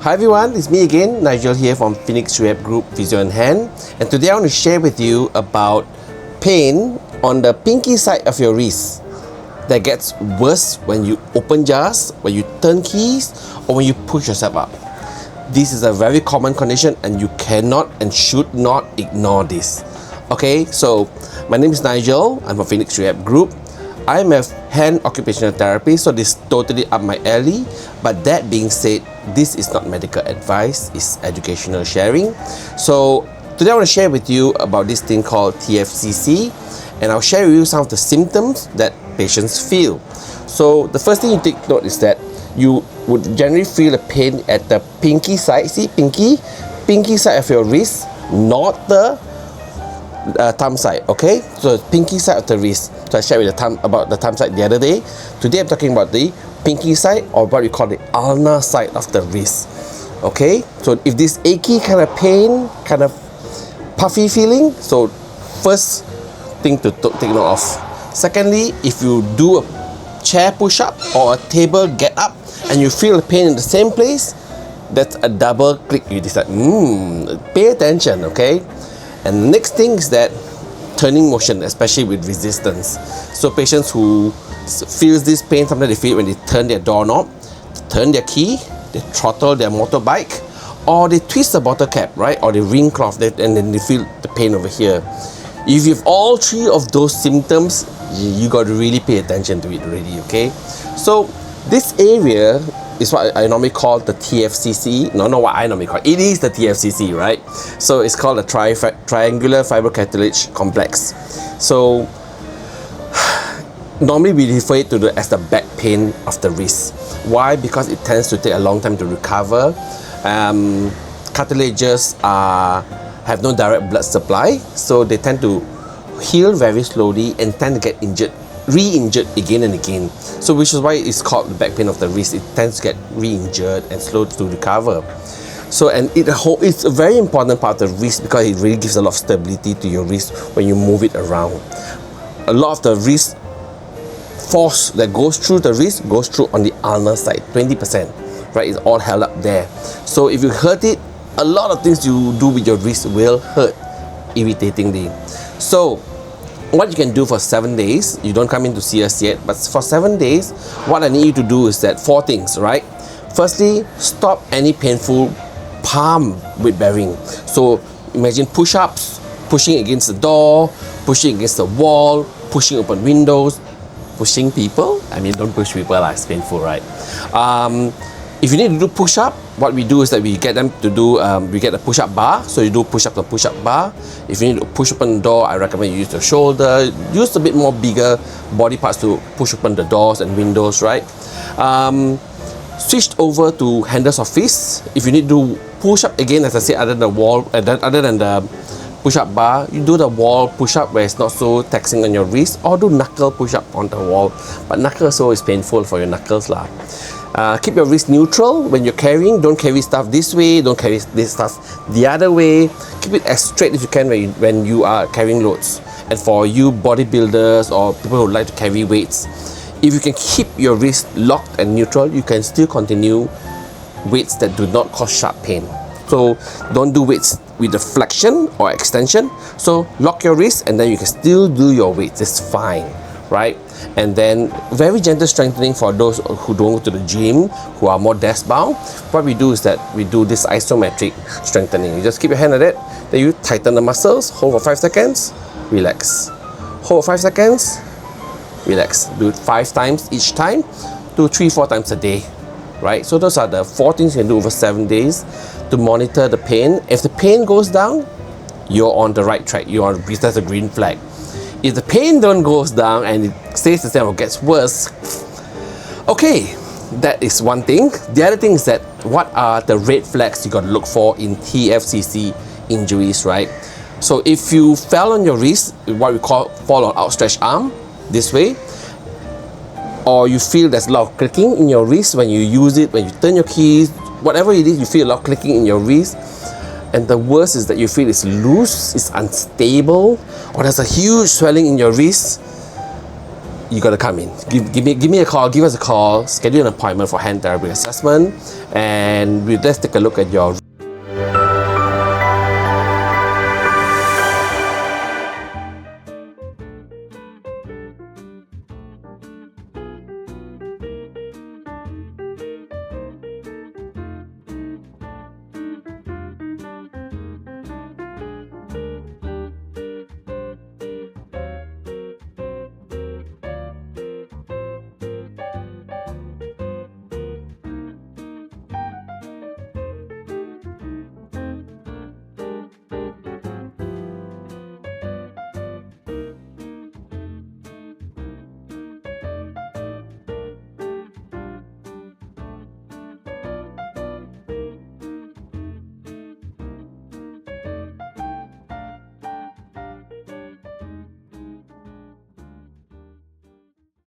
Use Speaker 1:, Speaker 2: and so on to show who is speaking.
Speaker 1: Hi everyone, it's me again, Nigel here from Rehab Group Physio and Hand, and today I want to share with you about pain on the pinky side of your wrist that gets worse when you open jars, when you turn keys, or when you push yourself up. This is a very common condition and you cannot and should not ignore this. Okay, so my name is Nigel, I'm from Rehab Group. I'm a hand occupational therapist, so this is totally up my alley. But that being said, this is not medical advice, it's educational sharing. So today I want to share with you about this thing called TFCC, and I'll share with you some of the symptoms that patients feel. So the first thing you take note is that you would generally feel a pain at the pinky side. See, pinky side of your wrist, not the thumb side. Okay, so pinky side of the wrist. So I shared with about the thumb side the other day. Today I'm talking about the pinky side, or what we call the ulnar side of the wrist. Okay, so if this achy kind of pain, kind of puffy feeling, so first thing to take note of. Secondly, if you do a chair push-up or a table get up and you feel the pain in the same place, that's a double click. You decide, pay attention, okay? And the next thing is that turning motion, especially with resistance. So patients who feels this pain, sometimes they feel it when they turn their doorknob, turn their key, they throttle their motorbike, or they twist the bottle cap, right? Or they ring cloth, and then they feel the pain over here. If you have all three of those symptoms, you got to really pay attention to it already, okay? So this area is what I normally call the TFCC. No, not what I normally call it. It is the TFCC, right? So it's called the triangular fibrocartilage complex. So normally we refer it to as the back pain of the wrist. Why? Because it tends to take a long time to recover. Cartilages have no direct blood supply, so they tend to heal very slowly and tend to get re-injured again and again. So which is why it's called the back pain of the wrist. It tends to get re-injured and slow to recover. So, and it's a very important part of the wrist because it really gives a lot of stability to your wrist when you move it around. A lot of the wrist force that goes through the wrist goes through on the ulnar side, 20%, right? It's all held up there. So if you hurt it, a lot of things you do with your wrist will hurt irritatingly. So what you can do for 7 days, you don't come in to see us yet, but for 7 days, what I need you to do is that 4 things, right? Firstly, stop any painful palm weight bearing. So imagine push-ups, pushing against the door, pushing against the wall, pushing open windows, pushing people. I mean, don't push people, it's painful, right? If you need to do push-up, what we do is that we get them to do, we get a push-up bar. So you do push-up the push-up bar. If you need to push open the door, I recommend you use the shoulder. Use a bit more bigger body parts to push open the doors and windows, right? Switched over to handles of fists. If you need to push-up again, as I said, other than the push-up bar, you do the wall push-up where it's not so taxing on your wrist, or do knuckle push-up on the wall. But knuckle also is painful for your knuckles lah. Keep your wrist neutral when you're carrying. Don't carry stuff this way, don't carry this stuff the other way. Keep it as straight as you can when you are carrying loads. And for you bodybuilders or people who like to carry weights, if you can keep your wrist locked and neutral, you can still continue weights that do not cause sharp pain. So don't do weights with the flexion or extension. So lock your wrist and then you can still do your weights. It's fine, right? And then very gentle strengthening for those who don't go to the gym, who are more desk bound. What we do is that we do this isometric strengthening. You just keep your hand at it, then you tighten the muscles, hold for 5 seconds, relax. Hold for 5 seconds, relax. Do it 5 times each time, do 3-4 times a day, right? So those are the 4 things you can do over 7 days to monitor the pain. If the pain goes down, you're on the right track. That's a green flag. If the pain don't goes down and it stays the same or gets worse, okay, that is one thing. The other thing is that what are the red flags you got to look for in TFCC injuries, right? So if you fell on your wrist, what we call fall on outstretched arm, this way, or you feel there's a lot of clicking in your wrist when you use it, when you turn your keys, whatever it is, you feel a lot of clicking in your wrist. And the worst is that you feel it's loose, it's unstable, or there's a huge swelling in your wrist. you gotta come in. Give me a call, give us a call, schedule an appointment for hand therapy assessment, and let's take a look at your